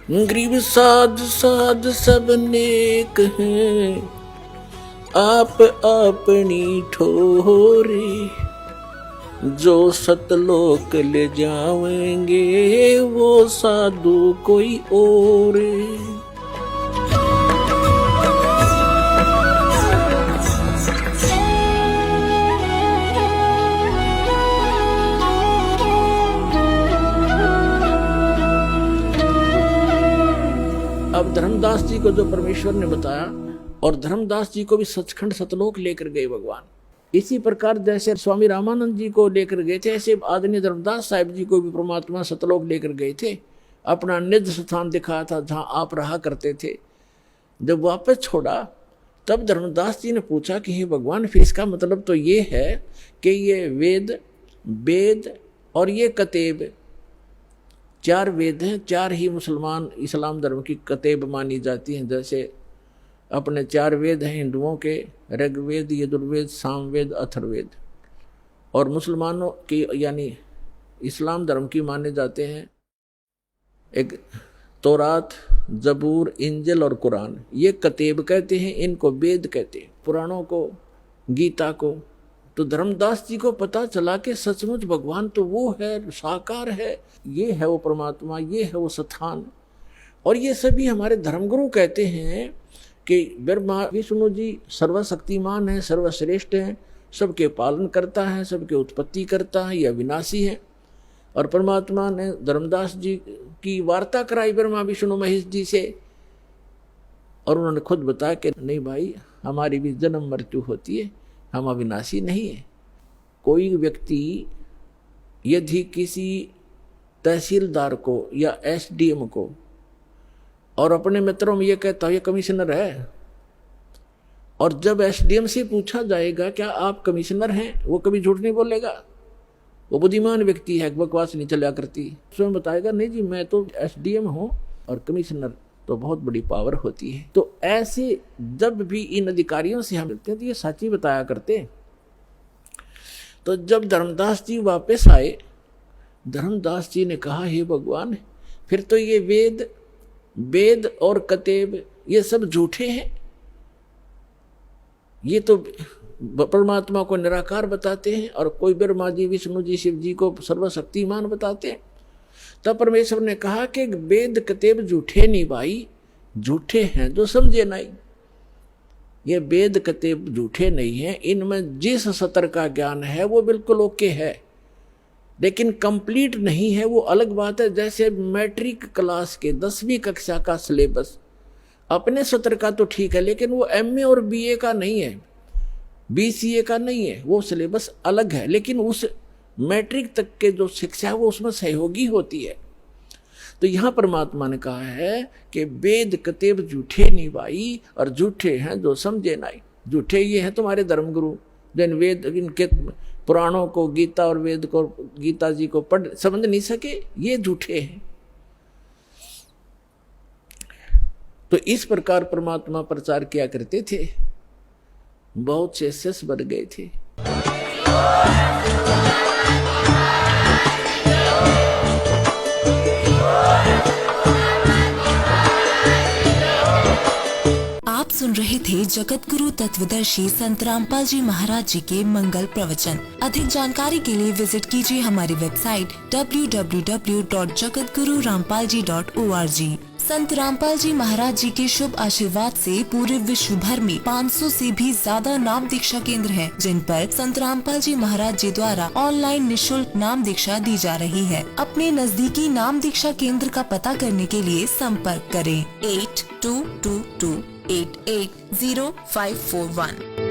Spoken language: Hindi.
गरीब साध साध सब नेक हैं, आप अपनी ठोरे, जो सतलोक ले जाएंगे वो साधु कोई और। अब धर्मदास जी को जो परमेश्वर ने बताया, और धर्मदास जी को भी सचखंड सतलोक लेकर गए भगवान। इसी प्रकार जैसे स्वामी रामानंद जी को लेकर गए थे, ऐसे आदरणीय धर्मदास साहिब जी को भी परमात्मा सतलोक लेकर गए थे। अपना निज स्थान दिखाया था जहाँ आप रहा करते थे। जब वापस छोड़ा तब धर्मदास जी ने पूछा कि हे भगवान, फिर इसका मतलब तो ये है कि ये वेद और ये कतेब, 4 वेद हैं, 4 ही मुसलमान इस्लाम धर्म की कतेब मानी जाती हैं। जैसे अपने 4 वेद हैं हिंदुओं के, ऋग्वेद, यजुर्वेद, सामवेद, अथर्ववेद, और मुसलमानों की यानी इस्लाम धर्म की माने जाते हैं एक तौरात, जबूर, इंजिल और कुरान। ये कतेब कहते हैं, इनको वेद कहते हैं, पुराणों को, गीता को। तो धर्मदास जी को पता चला कि सचमुच भगवान तो वो है, साकार है, ये है वो परमात्मा, ये है वो स्थान। और ये सभी हमारे धर्मगुरु कहते हैं कि ब्रह्मा विष्णु जी सर्वशक्तिमान है, सर्वश्रेष्ठ हैं, सबके पालन करता है, सबके उत्पत्ति करता है, यह विनाशी है। और परमात्मा ने धर्मदास जी की वार्ता कराई ब्रह्मा विष्णु महेश जी से, और उन्होंने खुद बताया कि नहीं भाई, हमारी भी जन्म मृत्यु होती है, हम अविनाशी नहीं है। कोई व्यक्ति यदि किसी तहसीलदार को या एसडीएम को और अपने मित्रों में ये कहता है ये कमिश्नर है, और जब एसडीएम से पूछा जाएगा क्या आप कमिश्नर हैं, वो कभी झूठ नहीं बोलेगा। वो बुद्धिमान व्यक्ति है, बकवास नहीं चला करती। स्वयं बताएगा नहीं जी मैं तो एसडीएम हूँ, और कमिश्नर तो बहुत बड़ी पावर होती है। तो ऐसे जब भी इन अधिकारियों से हम मिलते हैं तो ये सच्ची बताया करते। तो जब धर्मदास जी वापस आए, धर्मदास जी ने कहा हे भगवान, फिर तो ये वेद और कतेब ये सब झूठे हैं, ये तो परमात्मा को निराकार बताते हैं, और कोई ब्रह्मा जी, विष्णु जी, शिव जी को सर्वशक्तिमान बताते हैं। तब परमेश्वर ने कहा कि वेद कतेब झूठे नहीं भाई, झूठे हैं जो समझे नहीं। ये वेद कतेब झूठे नहीं हैं, इनमें जिस सतर का ज्ञान है वो बिल्कुल ओके है, लेकिन कंप्लीट नहीं है, वो अलग बात है। जैसे मैट्रिक क्लास के 10वीं कक्षा का सिलेबस अपने सत्र का तो ठीक है, लेकिन वो एमए और बीए का नहीं है, बीसीए का नहीं है, वो सिलेबस अलग है। लेकिन उस मैट्रिक तक के जो शिक्षा है वो उसमें सहयोगी होती है। तो यहाँ परमात्मा ने कहा है कि वेद कतेब झूठे नहीं भाई, और झूठे हैं जो समझे नहीं। झूठे ये हैं तुम्हारे धर्मगुरु, जिन वेद इनके पुराणों को, गीता और वेद को, गीता जी को पढ़ समझ नहीं सके, ये झूठे हैं। तो इस प्रकार परमात्मा प्रचार किया करते थे, बहुत से शिष्य बन गए थे। आप सुन रहे थे जगत गुरु तत्वदर्शी संत रामपाल जी महाराज जी के मंगल प्रवचन। अधिक जानकारी के लिए विजिट कीजिए हमारी वेबसाइट www.jagatgururampalji.org। संत रामपाल जी महाराज जी के शुभ आशीर्वाद से पूरे विश्व भर में 500 से भी ज्यादा नाम दीक्षा केंद्र हैं, जिन पर संत रामपाल जी महाराज जी द्वारा ऑनलाइन निशुल्क नाम दीक्षा दी जा रही है। अपने नजदीकी नाम दीक्षा केंद्र का पता करने के लिए संपर्क करें 8222880541।